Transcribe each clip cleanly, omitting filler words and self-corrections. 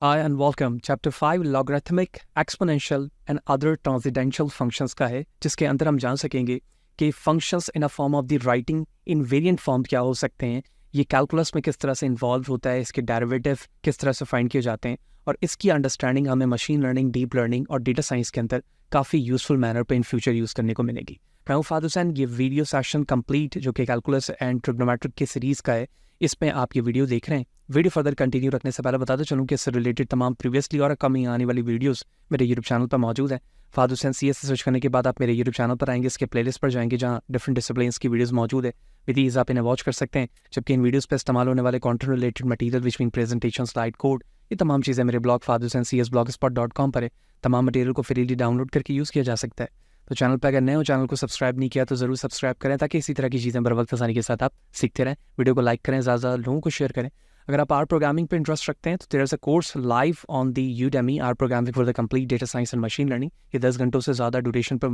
Hi and welcome. Chapter 5 Logarithmic, Exponential and Other Transcendental Functions का है, जिसके अंदर हम जान सकेंगे कि functions in a form of the writing invariant form क्या हो सकते हैं, ये कैलकुलस में किस तरह से इन्वॉल्व होता है, इसके डेरिवेटिव किस तरह से फाइंड किए जाते हैं और इसकी अंडरस्टैंडिंग हमें मशीन लर्निंग, डीप लर्निंग और डेटा साइंस के अंदर काफ़ी यूजफुल मैनर पे इन फ्यूचर यूज़ करने को मिलेगी। मैं हूं फाद हुसैन। ये वीडियो सेशन कंप्लीट जो कि कैलकुलस एंड ट्रिग्नोमेट्रिक की सीरीज़ का है, इसमें आप ये वीडियो देख रहे हैं। वीडियो फर्दर कंटिन्यू रखने से पहले बताते चलूँ कि इससे रिलेटेड तमाम प्रीवियसली और अपकमिंग आने वाली वीडियोस मेरे यूट्यूब चैनल पर मौजूद है। फाद हुसैन CS से सर्च करने के बाद आप मेरे यूट्यूब चैनल पर आएंगे, इसके प्लेलिस्ट पर जाएंगे जहाँ डिफरेंट डिसिप्लिन्स की वीडियोस मौजूद है। विद ईज आप इन्हें वॉच कर सकते हैं, जबकि इन वीडियोस पर इस्तेमाल होने वाले content related material which mean presentation, slide, code, ये तमाम चीज़ें मेरे ब्लॉग fadhusaincs.blogspot.com पर है। तमाम मटेरियल को फ्रीली डाउनलोड करके यूज़ किया जा सकता है। तो चैनल पर अगर नए हो, चैनल को सब्सक्राइब नहीं किया तो ज़रूर सब्सक्राइब करें ताकि इसी तरह की चीज़ें बर वक्त आसानी के साथ आप सीखते रहें। वीडियो को लाइक करें, ज़्यादा लोगों को शेयर करें। अगर आप आर प्रोग्रामिंग पे इंटरेस्ट रखते हैं तो there is a course live on the Udemy, R programming for the complete data science and machine learning. ये 10 घंटों से ज़्यादा ड्यूरेशन पर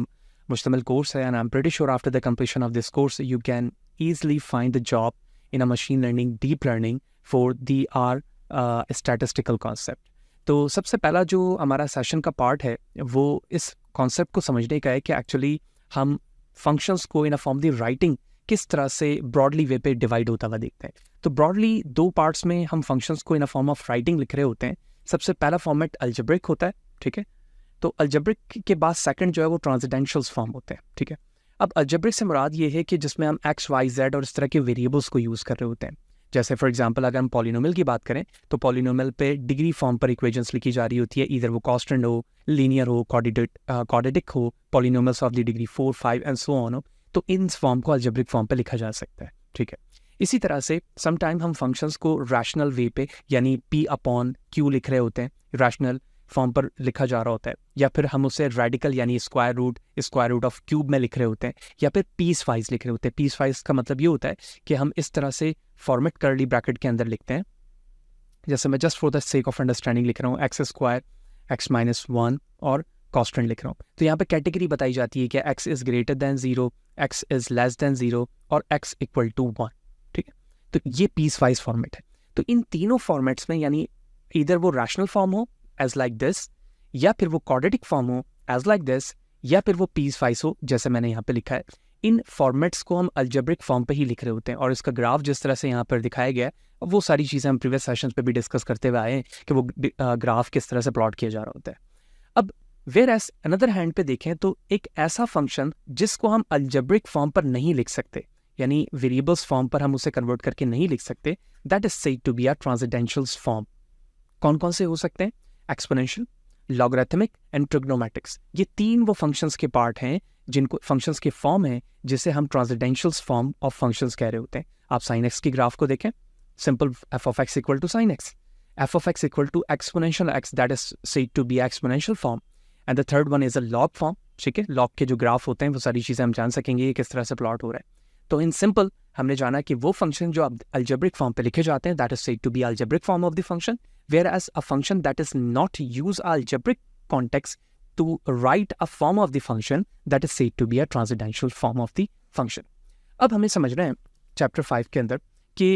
मुश्तमिल कोर्स है and I am pretty sure after the completion of this course you can easily find the job in a machine learning, deep learning for the R statistical concept. तो सबसे पहला जो हमारा सेशन का part है वो इस कॉन्सेप्ट को समझने का है कि एक्चुअली हम फंक्शंस को in a form the writing किस तरह से ब्रॉडली वे पे डिवाइड होता हुआ देखते हैं। तो ब्रॉडली दो पार्ट्स में हम फंक्शंस को in a form of writing लिख रहे होते हैं। सबसे पहला फॉर्मेट अलजेब्रिक होता है, ठीक है। तो अलजेब्रिक के बाद सेकंड जो है वो ट्रांसेंडेंटल्स फॉर्म होते हैं, ठीक है। अब अलजेब्रिक से मुराद ये है कि जिसमें हम एक्स, वाई, जेड और इस तरह के वेरिएबल्स को यूज़ कर रहे होते हैं। जैसे फॉर एग्जांपल अगर हम पॉलिनोमियल की बात करें तो पॉलिनोमियल पे डिग्री फॉर्म पर इक्वेशंस लिखी जा रही होती है, इधर वो कांस्टेंट हो, लीनियर हो, क्वाड्रेटिक हो, polynomials of the degree 4, 5 and so on हो। तो इन फॉर्म को अलजेब्रिक फॉर्म पे लिखा जा सकता है, ठीक है। इसी तरह से समटाइम हम फंक्शंस को रैशनल वे पे यानी P/Q लिख रहे होते हैं, रैशनल फॉर्म पर लिखा जा रहा होता है, या फिर हम उसे रेडिकल यानी स्क्वायर रूट ऑफ क्यूब में लिख रहे होते हैं, या फिर पीस वाइज लिख रहे होते हैं। पीस वाइज का मतलब ये होता है कि हम इस तरह से फॉर्मेट कर्ली ब्रैकेट के अंदर लिखते हैं। जैसे मैं just for the sake of understanding लिख रहा हूँ x² x-1 और कांस्टेंट लिख रहा हूँ। तो यहाँ पे कैटेगरी बताई जाती है कि x is greater than 0, x is less than 0 और x इक्वल टू 1, ठीक है। तो ये पीस वाइज फॉर्मेट है। तो इन तीनों फॉर्मेट्स में यानी इधर वो रैशनल फॉर्म हो एज लाइक दिस, या फिर वो क्वाड्रेटिक फॉर्म हो एज लाइक दिस, या फिर वो पीस वाइज हो जैसे मैंने यहाँ पे लिखा है। इन फॉर्मेट्स को हम अलजेब्रिक फॉर्म पे ही लिख रहे होते हैं और इसका ग्राफ जिस तरह से यहाँ पर दिखाया गया है वो सारी चीज़ें हम प्रीवियस सेशंस पे भी डिस्कस करते हुए आए हैं कि वो ग्राफ किस तरह से प्लॉट किया जा रहा होता है। अब वेयर एज अनदर हैंड पे देखें तो एक ऐसा फंक्शन जिसको हम अलजेब्रिक फॉर्म पर नहीं लिख सकते, यानी वेरिएबल्स फॉर्म पर हम उसे कन्वर्ट करके नहीं लिख सकते, that is said to be a transcendentals form. कौन कौन से हो सकते हैं? Exponential, logarithmic and trigonometrics. ये तीन वो फंक्शंस के पार्ट हैं जिनको फंक्शंस के फॉर्म हैं जिसे हम ट्रांसेंडेंटल्स फॉर्म ऑफ फंक्शंस कह रहे होते हैं। आप साइन एक्स की ग्राफ को देखें, simple f of x equal to sine x, f of x equal to exponential x, that is said to be exponential form. And the third one is a log form, ठीक है। Log के जो graph होते हैं वो सारी चीज़ें हम जान सकेंगे किस तरह से प्लॉट हो रहा है। तो इन सिंपल हमने जाना कि वो फंक्शन जो अलजेब्रिक फॉर्म पे लिखे जाते हैं that is said to be algebraic form of the function, whereas a function that is not use algebraic context to write a form of the function that is said to be a transcendental form of the function. अब हमें समझ रहे हैं chapter 5 के अंदर कि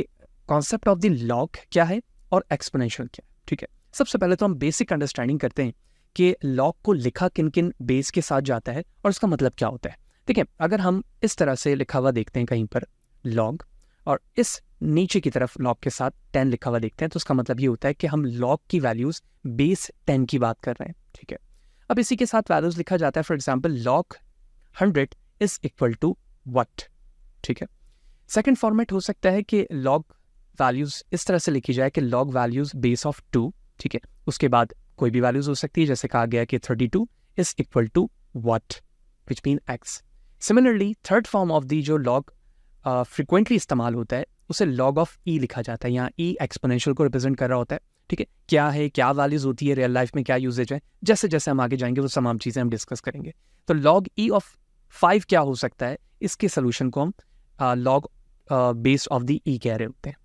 concept of the log क्या है और एक्सपोनेंशियल क्या है, ठीक है। सबसे पहले तो हम बेसिक अंडरस्टैंडिंग करते हैं कि लॉग को लिखा किन किन बेस के साथ जाता है और उसका मतलब क्या होता है। ठीक है, अगर हम इस तरह से लिखा हुआ देखते हैं कहीं पर लॉग और इस नीचे की तरफ लॉग के साथ 10 लिखा हुआ देखते हैं तो उसका मतलब ये होता है कि हम लॉग की वैल्यूज बेस 10 की बात कर रहे हैं, ठीक है। अब इसी के साथ वैल्यूज लिखा जाता है, for example log 100 is equal to what, ठीक है। सेकंड फॉर्मेट हो सकता है कि लॉग वैल्यूज इस तरह से लिखी जाए कि लॉग वैल्यूज बेस ऑफ 2, ठीक है। उसके बाद कोई भी वैल्यूज हो सकती है, जैसे कहा गया कि 32 is equal to what which mean x. Similarly third form of the जो लॉग फ्रिक्वेंटली इस्तेमाल होता है उसे लॉग ऑफ ई लिखा जाता है। यहाँ ई एक्सपोनेंशियल को रिप्रेजेंट कर रहा होता है, ठीक है। क्या है, क्या वैल्यूज होती है रियल लाइफ में, क्या यूजेज है, जैसे जैसे हम आगे जाएंगे वो तमाम चीज़ें हम डिस्कस करेंगे। तो लॉग ई ऑफ 5 क्या हो सकता है, इसके सोल्यूशन को हम लॉग बेस ऑफ द ई कह रहे होते हैं।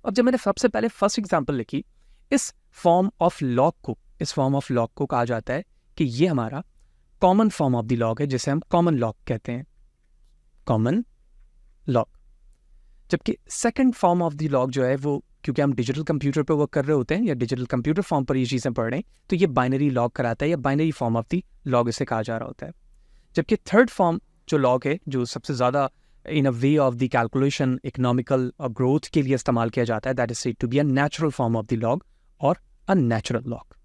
अब जब मैंने सबसे पहले फर्स्ट एग्जाम्पल लिखी, इस फॉर्म ऑफ लॉग को कहा जाता है कि ये हमारा common form of the log है जिसे हम कॉमन लॉग कहते हैं, कॉमन लॉग। जबकि second form of the log जो है वो क्योंकि हम डिजिटल कंप्यूटर पर वर्क कर रहे होते हैं या डिजिटल कंप्यूटर फॉर्म पर ये चीज़ें पढ़ रहे हैं, तो ये बाइनरी लॉग कराता है या binary form of the log इसे कहा जा रहा होता है। जबकि थर्ड फॉर्म जो लॉग है, जो सबसे ज़्यादा in a way of the calculation economical और ग्रोथ के लिए इस्तेमाल किया जाता है, that is said to be a natural form of the log और अ नेचुरल लॉग।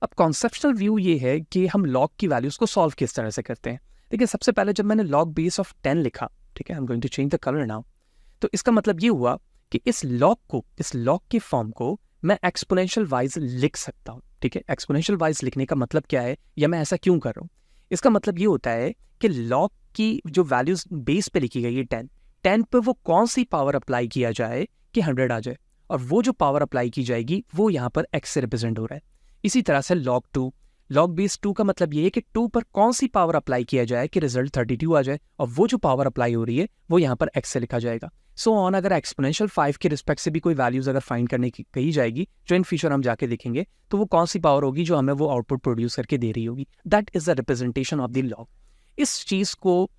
अब कॉन्सेप्चुअल व्यू ये है कि हम लॉग की वैल्यूज़ को सॉल्व किस तरह से करते हैं। देखिए, सबसे पहले जब मैंने लॉग बेस ऑफ 10 लिखा, ठीक है, I am going to change the colour now, तो इसका मतलब ये हुआ कि इस लॉग के फॉर्म को मैं एक्सपोनेंशियल वाइज लिख सकता हूँ। ठीक है, एक्सपोनेंशियल वाइज लिखने का मतलब क्या है या मैं ऐसा क्यों कर रहा हूँ? इसका मतलब ये होता है कि लॉग की जो वैल्यूज बेस पे लिखी गई है 10 पे वो कौन सी पावर अप्लाई किया जाए कि 100 आ जाए, और वो जो पावर अप्लाई की जाएगी वो यहाँ पर x से रिप्रेजेंट हो रहा है। इसी तरह से लॉग बेस 2 का मतलब ये है कि 2 पर कौन सी पावर अप्लाई किया जाए कि रिजल्ट 32 आ जाए, और वो जो पावर अप्लाई हो रही है वो यहाँ पर x से लिखा जाएगा। सो ऑन, अगर एक्सपोनेंशियल 5 के रिस्पेक्ट से भी कोई वैल्यूज अगर फाइंड करने की कही जाएगी, जो इन फ्यूचर हम जाके देखेंगे, तो वो कौन सी पावर होगी जो हमें वो आउटपुट प्रोड्यूस करके दे रही होगी। That is the representation of the log. इस चीज़ को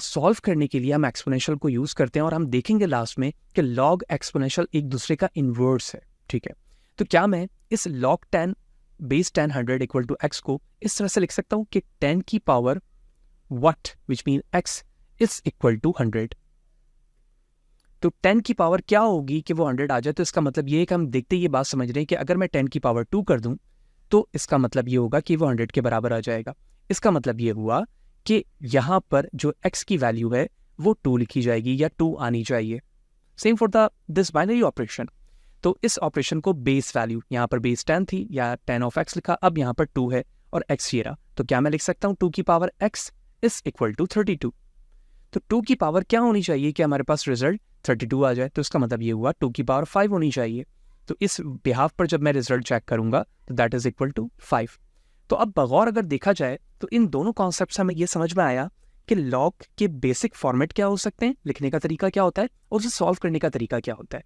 सॉल्व करने के लिए हम एक्सपोनेंशियल को यूज़ करते हैं, और हम देखेंगे लास्ट में कि लॉग एक्सपोनेंशियल एक दूसरे का इन्वर्स है। ठीक है, तो क्या मैं इस log 10 base 10 100 equal to x को इस तरह से लिख सकता हूँ कि 10 की power what which mean x is equal to 100। तो 10 की पावर क्या होगी कि वो 100 आ जाए? तो इसका मतलब ये है कि हम देखते ये बात समझ रहे हैं कि अगर मैं 10 की पावर 2 कर दूं तो इसका मतलब ये होगा कि वो 100 के बराबर आ जाएगा। इसका मतलब ये हुआ कि यहाँ पर जो x की वैल्यू है वो 2 लिखी जाएगी या 2 आनी चाहिए। Same for this binary operation. तो इस ऑपरेशन को बेस वैल्यू, यहाँ पर बेस 10 थी या 10 ऑफ x लिखा, अब यहाँ पर 2 है और x ये रहा, तो क्या मैं लिख सकता हूँ 2 की power x is equal to 32। तो 2 की पावर क्या होनी चाहिए कि हमारे पास रिजल्ट 32 आ जाए? तो इसका मतलब ये हुआ 2 की पावर 5 होनी चाहिए। तो इस बिहाफ पर जब मैं रिजल्ट चेक करूंगा तो दैट इज इक्वल टू 5। तो अब बगौर अगर देखा जाए तो इन दोनों कॉन्सेप्ट से हमें ये समझ में आया कि लॉग के बेसिक फॉर्मेट क्या हो सकते हैं, लिखने का तरीका क्या होता है, और उसे सॉल्व करने का तरीका क्या होता है।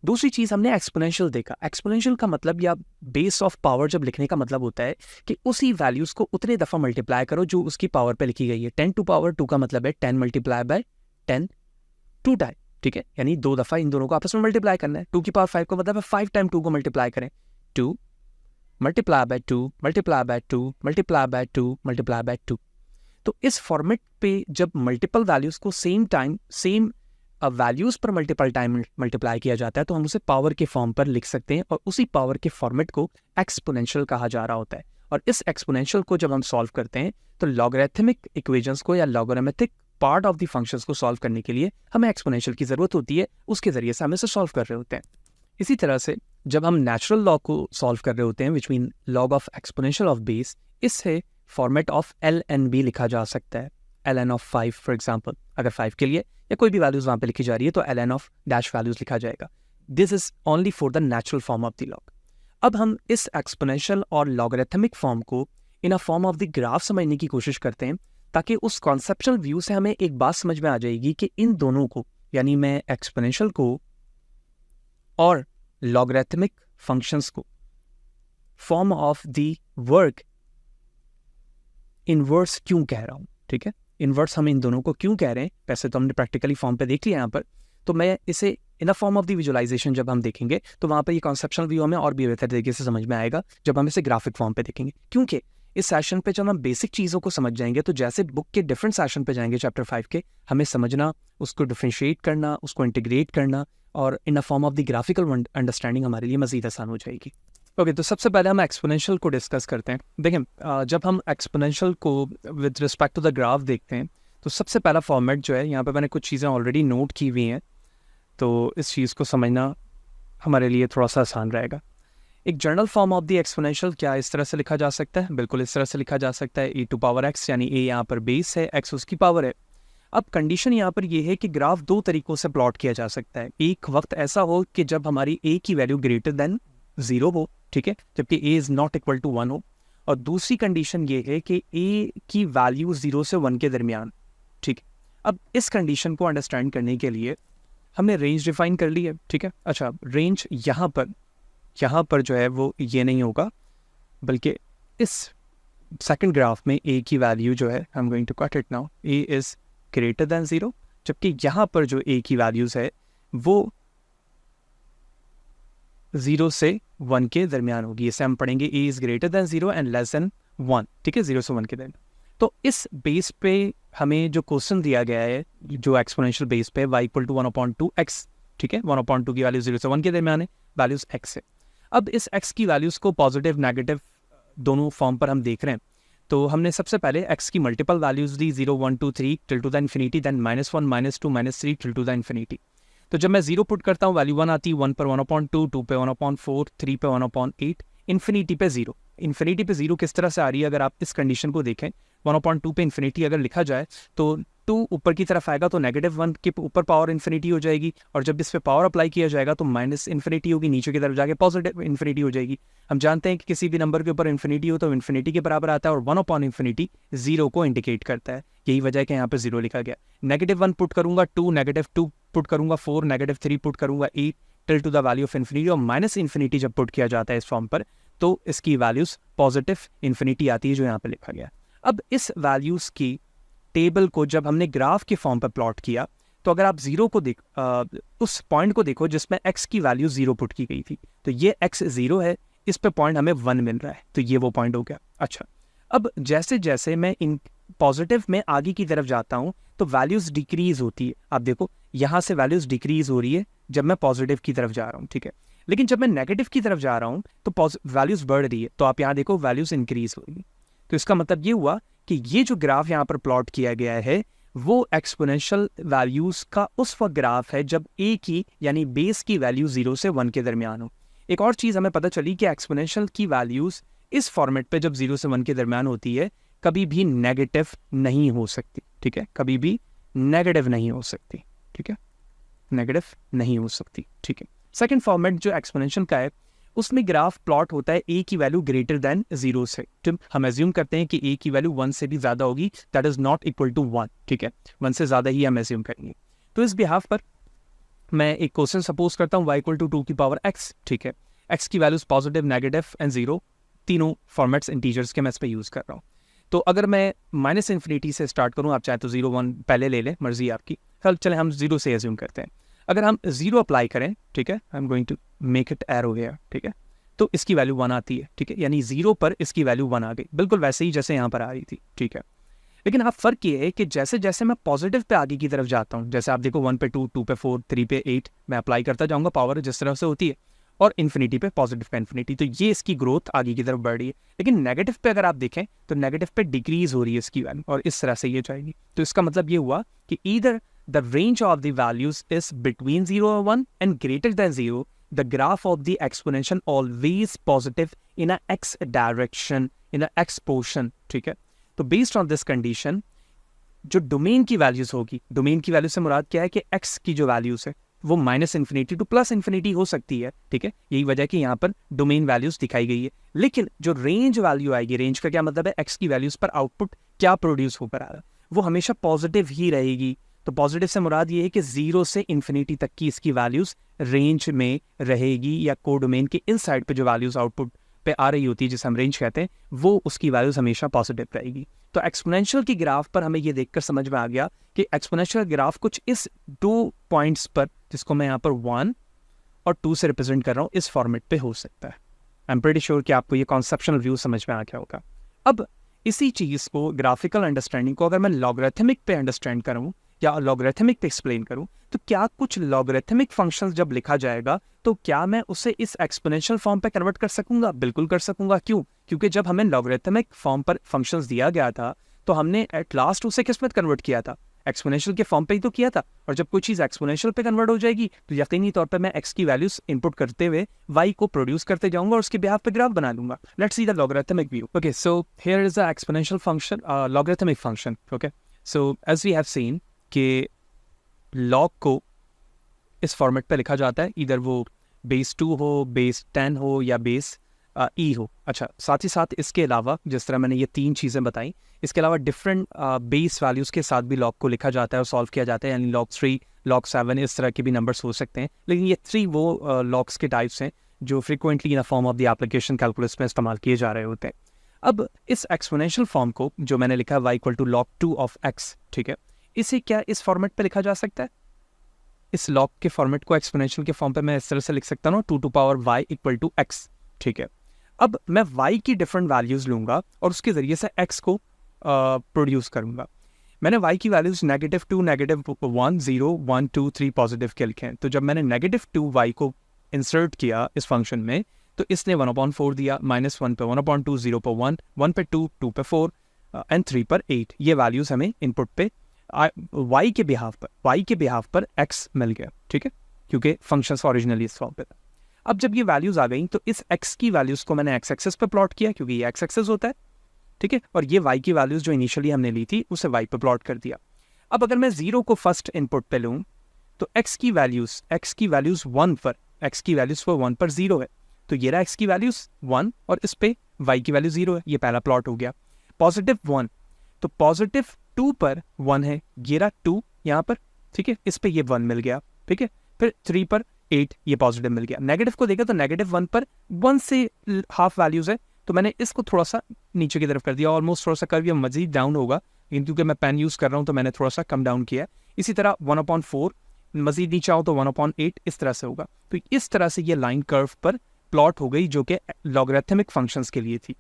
दूसरी चीज हमने एक्सपोनेंशियल देखा। एक्सपोनेंशियल का मतलब या बेस ऑफ पावर जब लिखने का मतलब होता है कि उसी वैल्यूज को उतने दफा मल्टीप्लाई करो जो उसकी पावर पे लिखी गई है। 10 टू पावर 2 का मतलब है 10 मल्टीप्लाई बाय 10 2 टाइम। ठीक है, यानी 2 दफा इन दोनों को आपस में मल्टीप्लाई करना है। 2 की पावर 5 का मतलब है 5 टाइम 2 को मल्टीप्लाई करें। 2 multiply by 2 multiply by 2 multiply by 2 multiply by 2। तो इस फॉर्मेट पे जब मल्टीपल वैल्यूज को सेम टाइम सेम वैल्यूज पर मल्टीपल टाइम मल्टीप्लाई किया जाता है तो हम उसे पावर के फॉर्म पर लिख सकते हैं, और उसी पावर के फॉर्मेट को एक्सपोनेंशियल कहा जा रहा होता है। और इस एक्सपोनेंशियल को जब हम सॉल्व करते हैं तो लॉगरिथमिक इक्वेशंस को या logarithmic part of the functions को सॉल्व करने के लिए हमें एक्सपोनेंशियल की जरूरत होती है, उसके जरिए से हम इसे सॉल्व कर रहे होते हैं। इसी तरह से जब हम नेचुरल लॉग को सॉल्व कर रहे होते हैं, which mean log of exponential of base, इससे फॉर्मेट ऑफ LNB लिखा जा सकता है। ln ऑफ 5 फॉर एग्जाम्पल, अगर 5 के लिए या कोई भी वैल्यूज वहां पे लिखी जा रही है तो ln ऑफ डैश वैल्यूज लिखा जाएगा। This is only for the natural form of the log. अब हम इस एक्सपोनेंशियल और लॉगरिथमिक फॉर्म को in a form of the graph समझने की कोशिश करते हैं, ताकि उस कॉन्सेप्चुअल व्यू से हमें एक बात समझ में आ जाएगी कि इन दोनों को, यानी मैं एक्सपोनेंशियल को और लॉगरिथमिक फंक्शंस को form of the work inverse क्यों कह रहा हूं। ठीक है, इनवर्स हम इन दोनों को क्यों कह रहे हैं, वैसे तो हमने प्रैक्टिकली फॉर्म पे देख लिया यहाँ पर, तो मैं इसे in the form of the visualisation जब हम देखेंगे तो वहाँ पर ये कॉन्सेप्चुअल व्यू हमें और भी बेहतर तरीके से समझ में आएगा जब हम इसे ग्राफिक फॉर्म पे देखेंगे। क्योंकि इस सेशन पे जब हम बेसिक चीज़ों को समझ जाएंगे तो जैसे बुक के डिफरेंट सेशन पे जाएंगे चैप्टर 5 के, हमें समझना, उसको डिफ्रेंशिएट करना, उसको इंटीग्रेट करना और इन the form of the graphical understanding हमारे लिए मज़ीद आसान हो जाएगी। ओके, तो सबसे पहले हम एक्सपोनेंशियल को डिस्कस करते हैं। देखें, जब हम एक्सपोनेंशियल को with respect to the graph देखते हैं तो सबसे पहला फॉर्मेट जो है, यहाँ पे मैंने कुछ चीज़ें ऑलरेडी नोट की हुई हैं, तो इस चीज़ को समझना हमारे लिए थोड़ा सा आसान रहेगा। एक general form of the exponential क्या इस तरह से लिखा जा सकता है, बिल्कुल इस तरह से लिखा जा सकता है, e टू पावर x, यानी a यहाँ पर बेस है, x उसकी पावर है। अब कंडीशन यहाँ पर ये है कि ग्राफ दो तरीक़ों से प्लॉट किया जा सकता है। एक वक्त ऐसा हो कि जब हमारी a की वैल्यू ग्रेटर देन 0 हो, ठीक है, जबकि a is not equal to 1 हो, और दूसरी कंडीशन ये है कि a की वैल्यू 0 से 1 के दरमियान। ठीक, अब इस कंडीशन को अंडरस्टैंड करने के लिए हमने रेंज डिफाइन कर ली है। ठीक है, अच्छा, रेंज यहाँ पर जो है वो ये नहीं होगा, बल्कि इस सेकंड ग्राफ में a की वैल्यू जो है, I am going to cut it now, a is greater than 0, जबकि यहाँ पर जो a की वैल्यूज़ है वो 0 से 1 के दरमियान होगी। इसे हम पढ़ेंगे a is greater than 0 and less than 1, ठीक है, 0 से 1 के दरमियान। तो इस बेस पे हमें जो क्वेश्चन दिया गया है, जो एक्सपोनेंशियल बेस पे y इक्वल टू 1/2x, ठीक है, 1/2 की वैल्यू 0 से 1 के दरमियान है, वैल्यूज x है। अब इस x की वैल्यूज को पॉजिटिव नेगेटिव दोनों फॉर्म पर हम देख रहे हैं। तो हमने सबसे पहले x की मल्टीपल वैल्यूज दी 0, 1, 2, 3 till to the infinity, then -1, -2, -3 till to the infinity. तो जब मैं 0 पुट करता हूँ वैल्यू 1 आती है, 1 पर 1/2, 2 पे 1/4, 3 पे 1/8, इन्फिनिटी पे 0। इन्फिनिटी पे 0 किस तरह से आ रही है, अगर आप इस कंडीशन को देखें, 1/2 पे इन्फिनिटी अगर लिखा जाए तो 2 ऊपर की तरफ आएगा तो -1 के ऊपर पावर इन्फिनिटी हो जाएगी, और जब इस पे पावर अप्लाई किया जाएगा तो माइनस इन्फिनिटी होगी, नीचे की तरफ जाके पॉजिटिव इन्फिनिटी हो जाएगी। हम जानते हैं कि किसी भी नंबर के ऊपर इन्फिनिटी हो तो इन्फिनिटी के बराबर आता है, और 1/∞ 0 को इंडिकेट करता है। यही वजह है कि यहाँ पे 0 लिखा गया। -1 पुट करूंगा 2, -2 पुट करूंगा 4, -3 पुट करूंगा 8 till to the value of infinity, और माइनस इन्फिनिटी जब पुट किया जाता है इस फॉर्म पर तो इसकी वैल्यूज पॉजिटिव इन्फिनिटी आती है, जो यहाँ पे लिखा गया। अब इस वैल्यूज की टेबल को जब हमने ग्राफ के फॉर्म पर प्लॉट किया, तो अगर आप 0 को उस पॉइंट को देखो जिसमें x की वैल्यू 0 पुट की गई थी, तो ये x 0 है, इस पे पॉइंट हमें 1 मिल रहा है, तो ये वो पॉइंट हो गया। अच्छा, अब जैसे जैसे मैं इन पॉजिटिव में आगे की तरफ जाता हूं तो वैल्यूज डिक्रीज होती है। आप देखो यहां से वैल्यूज डिक्रीज हो रही है जब मैं पॉजिटिव की तरफ जा रहा हूं, ठीक है, लेकिन जब मैं नेगेटिव की तरफ जा रहा हूं तो वैल्यूज बढ़ रही है। तो आप यहां देखो वैल्यूज इंक्रीज हो रही। तो इसका मतलब ये हुआ कि ये जो ग्राफ यहाँ पर प्लॉट किया गया है वो एक्सपोनेंशियल वैल्यूज का उस वक्त ग्राफ है जब a की यानी बेस की वैल्यू 0 से 1 के दरमियान हो। एक और चीज हमें पता चली कि एक्सपोनेंशियल की वैल्यूज इस फॉर्मेट पे जब 0 से 1 के दरमियान होती है कभी भी नेगेटिव नहीं हो सकती, ठीक है, कभी भी नेगेटिव नहीं हो सकती, ठीक है, नेगेटिव नहीं हो सकती, ठीक है। सेकेंड फॉर्मेट जो एक्सपोनेंशियल का है उसमें ग्राफ प्लॉट होता है a की वैल्यू ग्रेटर देन 0 से। तो हम एज्यूम करते हैं कि a की वैल्यू 1 से भी ज्यादा होगी, that is not equal to 1, ठीक है, 1 से ज्यादा ही हम एज्यूम करेंगे। तो इस बिहाफ पर मैं एक क्वेश्चन सपोज करता हूँ y इक्वल टू 2 की पावर x, ठीक है, x की वैल्यूज पॉजिटिव, नेगेटिव एंड 0, तीनों फॉर्मेट्स इंटीजर्स के मैं इस पर यूज कर रहा हूँ। तो अगर मैं -∞ से स्टार्ट करूँ, आप चाहे तो 0, 1 पहले ले लें, मर्जी आपकी, चले हम 0 से एज्यूम करते हैं। अगर हम 0 अप्लाई करें, ठीक है, I am going to make it arrow here, ठीक है, तो इसकी वैल्यू 1 आती है, ठीक है, यानी 0 पर इसकी वैल्यू 1 आ गई, बिल्कुल वैसे ही जैसे यहाँ पर आ रही थी, ठीक है। लेकिन आप फर्क ये है कि जैसे जैसे मैं पॉजिटिव पे आगे की तरफ जाता हूँ, जैसे आप देखो 1 पे 2, 2 पे 4, 3 पे 8, मैं अप्लाई करता जाऊँगा पावर जिस तरह से होती है, और इन्फिनिटी पे पॉजिटिव पे इन्फिनिटी, तो ये इसकी ग्रोथ आगे की तरफ बढ़ रही है। लेकिन नेगेटिव पे अगर आप देखें तो नेगेटिव पे डिक्रीज हो रही है इसकी वैल्यू, और इस तरह से ये जाएगी। तो इसका मतलब ये हुआ कि either the range of the values is between 0 and 1 and greater than 0, the graph of the exponential always positive in a x direction, in a x portion, ठीक है। तो based on this condition जो domain की values होगी, domain की value से मुराद क्या है कि x की जो वैल्यूज है वो -∞ टू +∞ हो सकती है, ठीक है, यही वजह है कि यहाँ पर डोमेन वैल्यूज दिखाई गई है। लेकिन जो रेंज वैल्यू आएगी, रेंज का क्या मतलब है, x की वैल्यूज पर आउटपुट क्या प्रोड्यूस होकर आ रहा है वो हमेशा पॉजिटिव ही रहेगी। तो पॉजिटिव से मुराद ये है कि 0 से इन्फिनिटी तक की इसकी वैल्यूज रेंज में रहेगी, या कोडोमेन के इनसाइड पे जो वैल्यूज आउटपुट पे आ रही होती है जिसे हम रेंज कहते हैं, वो उसकी वैल्यूज हमेशा पॉजिटिव रहेगी। तो एक्सपोनेंशियल की ग्राफ पर हमें ये देखकर समझ में आ गया कि एक्सपोनेंशियल ग्राफ कुछ इस 2 पॉइंट्स पर, जिसको मैं यहाँ पर 1 और 2 से रिप्रेजेंट कर रहा हूँ, इस फॉर्मेट पे हो सकता है। आई एम प्रीटी श्योर कि आपको ये कॉन्सेप्शनल व्यू समझ में आ गया होगा। अब इसी चीज को, ग्राफिकल अंडरस्टैंडिंग को अगर मैं लॉगरिथमिक पे अंडरस्टैंड करूँ या लॉगरिथमिक पे एक्सप्लेन करूं, तो क्या कुछ लॉगरिथमिक फंक्शंस जब लिखा जाएगा तो क्या मैं उसे इस एक्सपोनेंशियल फॉर्म पे कन्वर्ट कर सकूंगा? बिल्कुल कर सकूंगा। क्यों? क्योंकि जब हमें लॉगरिथमिक फॉर्म पर फंक्शंस दिया गया था तो हमने एट लास्ट उसे किस में कन्वर्ट किया था? एक्सपोनेंशियल के फॉर्म पे ही तो किया था। और जब कोई चीज एक्सपोनेंशियल पे कन्वर्ट हो जाएगी तो यकीनी तौर पे मैं एक्स की वैल्यूज इनपुट करते हुए वाई को प्रोड्यूस करते जाऊंगा और उसके बिहाफ पे ग्राफ बना लूंगा। Let's see the logarithmic view. Okay, so here is the exponential function, logarithmic function. Okay, so as we have seen कि लॉग को इस फॉर्मेट पे लिखा जाता है, इधर वो बेस 2 हो, बेस 10 हो या बेस ई हो। अच्छा, साथ ही साथ इसके अलावा जिस तरह मैंने ये 3 चीज़ें बताई, इसके अलावा डिफरेंट बेस वैल्यूज़ के साथ भी लॉग को लिखा जाता है और सॉल्व किया जाता है, यानी लॉग 3, लॉग 7 इस तरह के भी नंबर्स हो सकते हैं। लेकिन ये 3 वो लॉग्स के टाइप्स हैं जो frequently in form of the application calculus में इस्तेमाल किए जा रहे होते हैं। अब इस एक्सपोनेंशियल फॉर्म को जो मैंने लिखा है y = log 2 of x, ठीक है, इसे क्या इस फॉर्मेट पे लिखा जा सकता है? इस लॉग के फॉर्मेट को एक्सपोनेंशियल के फॉर्म पे मैं इस तरह से लिख सकता हूँ 2 to power y equal to x। ठीक है, अब मैं y की डिफरेंट वैल्यूज लूंगा और उसके जरिए से x को प्रोड्यूस करूंगा। मैंने y की वैल्यूज -2, -1, 0, 1, 2, 3 पॉजिटिव के लिखे हैं। तो जब मैंने -2y को इंसर्ट किया इस फंक्शन में तो इसने 1/4 दिया, -1 पे 1/2, 0 पे 1, 1 पे 2, 2 पे 4 एंड 3 पर 8। ये वैल्यूज हमें इनपुट पे y के बिहाफ पर x मिल गया। ठीक है, क्योंकि फंक्शन ओरिजिनली इस फॉर्म पे था। अब जब ये वैल्यूज आ गई तो इस x की वैल्यूज को मैंने x एक्सेस पे प्लॉट किया क्योंकि ये x एक्सेस होता है। ठीक है, और ये y की वैल्यूज जो इनिशियली हमने ली थी उसे y पे प्लॉट कर दिया। अब अगर मैं 0 को फर्स्ट इनपुट पे लूँ तो x की वैल्यूज 1 पर 0 है, तो ये रहा x की वैल्यूज 1 और इस पे y की वैल्यू 0 है। ये पहला प्लॉट हो गया। +1 तो +2 पर 1 है, ये रहा 2 यहाँ पर। ठीक है, इस पे ये 1 मिल गया। ठीक है, फिर 3 पर 8 ये पॉजिटिव मिल गया। नेगेटिव को देखा तो -1 पर 1 से हाफ वैल्यूज है, तो मैंने इसको थोड़ा सा नीचे की तरफ कर दिया। ऑलमोस्ट थोड़ा सा कर्व ये मजीद डाउन होगा, लेकिन क्योंकि मैं पेन यूज कर रहा हूँ तो मैंने थोड़ा सा कम डाउन किया। इसी तरह 1/4 मजीद नीचे आओ तो 1/8 इस तरह से होगा। तो इस तरह से ये लाइन कर्व पर प्लॉट हो गई जो कि लॉगरिथमिक फंक्शंस के लिए थी।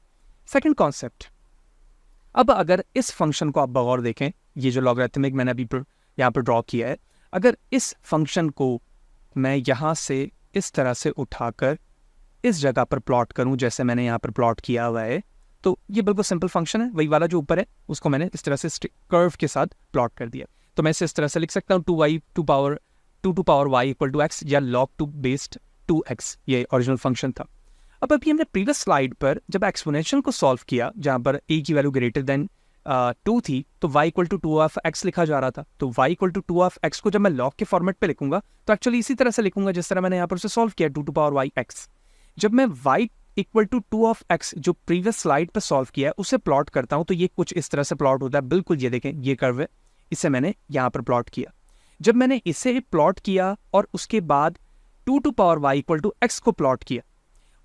सेकंड कॉन्सेप्ट, अब अगर इस फंक्शन को आप बगौर देखें, ये जो लॉगरिथमिक मैंने अभी यहाँ पर ड्रॉ किया है, अगर इस फंक्शन को मैं यहाँ से इस तरह से उठाकर इस जगह पर प्लॉट करूँ जैसे मैंने यहाँ पर प्लॉट किया हुआ है, तो ये बिल्कुल सिंपल फंक्शन है। वही वाला जो ऊपर है उसको मैंने इस तरह से कर्व के साथ प्लॉट कर दिया। तो मैं इसे इस तरह से लिख सकता हूँ 2 to power y equal to x या log2 बेस्ड 2x, ये ओरिजिनल फंक्शन था। अब अभी हमने प्रीवियस स्लाइड पर जब एक्सपोनेंशियल को सॉल्व किया जहाँ पर a की वैल्यू ग्रेटर देन 2 थी तो y इक्वल टू 2 लिखा जा रहा था। तो y इक्वल टू 2 को जब मैं log के फॉर्मेट पे लिखूंगा तो एक्चुअली इसी तरह से लिखूंगा जिस तरह मैंने यहाँ पर उसे सॉल्व किया 2 टू पावर y x। जब मैं y इक्वल टू 2 जो प्रीवियस स्लाइड पर सॉल्व किया है उसे प्लॉट करता हूँ तो ये कुछ इस तरह से प्लॉट होता है। बिल्कुल ये देखें, ये कर्व है, इसे मैंने यहाँ पर प्लॉट किया। जब मैंने इसे प्लॉट किया और उसके बाद 2 to power y equal to x को प्लॉट किया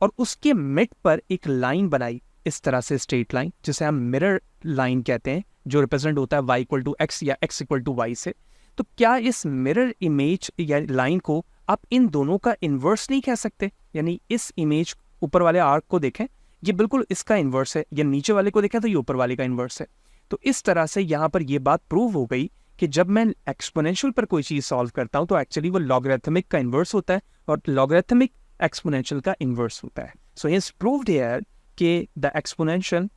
और उसके मिड पर एक लाइन बनाई इस तरह से, स्ट्रेट लाइन जिसे हम मिरर लाइन कहते हैं, जो रिप्रेजेंट होता है y इक्वल टू x या x इक्वल टू y से। तो क्या इस मिरर इमेज या लाइन को आप इन दोनों का इन्वर्स नहीं कह सकते? यानी इस इमेज ऊपर वाले आर्क को देखें, ये बिल्कुल इसका इन्वर्स है, या नीचे वाले को देखें तो ये ऊपर वाले का इन्वर्स है। तो इस तरह से यहाँ पर ये बात प्रूव हो गई कि जब मैं एक्सपोनेंशियल पर कोई चीज़ सॉल्व करता हूँ तो एक्चुअली वो लॉगरिथमिक का इन्वर्स होता है और लॉगरिथमिक एक्सपोनेंशियल का इन्वर्स होता है। सो इट्स प्रूव्ड हियर कि the exponential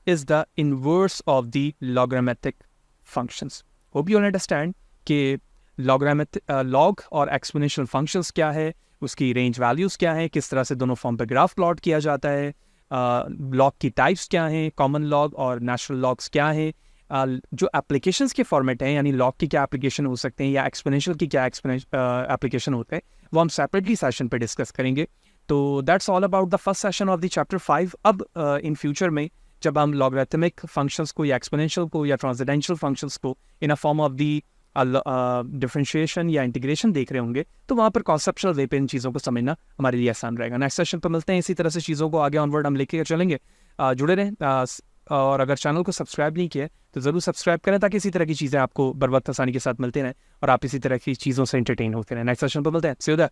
is the inverse of the logarithmic functions. Hope you understand कि लॉग और एक्सपोनेंशियल फंक्शंस क्या है, उसकी रेंज वैल्यूज़ क्या है, किस तरह से दोनों फॉर्म पे ग्राफ प्लॉट किया जाता है, लॉग की टाइप्स क्या हैं, कॉमन लॉग और नेचुरल लॉग्स क्या हैं, जो एप्लीकेशंस के फॉर्मेट हैं, यानी लॉग की क्या एप्लीकेशन हो सकते हैं या एक्सपोनेंशियल की क्या एप्लीकेशन होते हैं, वो हम सेपरेटली सेशन पे डिस्कस करेंगे। तो that's all about the first session of the chapter 5। अब इन फ्यूचर में जब हम लॉगरिथमिक फंक्शंस को या एक्सपोनेंशियल को या ट्रांसेंडेंशियल फंक्शंस को in a form of the differentiation या इंटीग्रेशन देख रहे होंगे तो वहाँ पर कॉन्सेप्चुअल वे पे इन चीज़ों को समझना हमारे लिए आसान रहेगा। नेक्स्ट सेशन पर मिलते हैं, इसी तरह से चीज़ों को आगे ऑनवर्ड हम लेके चलेंगे। जुड़े रहें, और अगर चैनल को सब्सक्राइब नहीं किया तो ज़रूर सब्सक्राइब करें ताकि इसी तरह की चीज़ें आपको बर वक्त आसानी के साथ मिलती रहें और आप इसी तरह की चीज़ों से एंटरटेन होते रहें। नेक्स्ट सेशन पर मिलते हैं, सी यू देयर।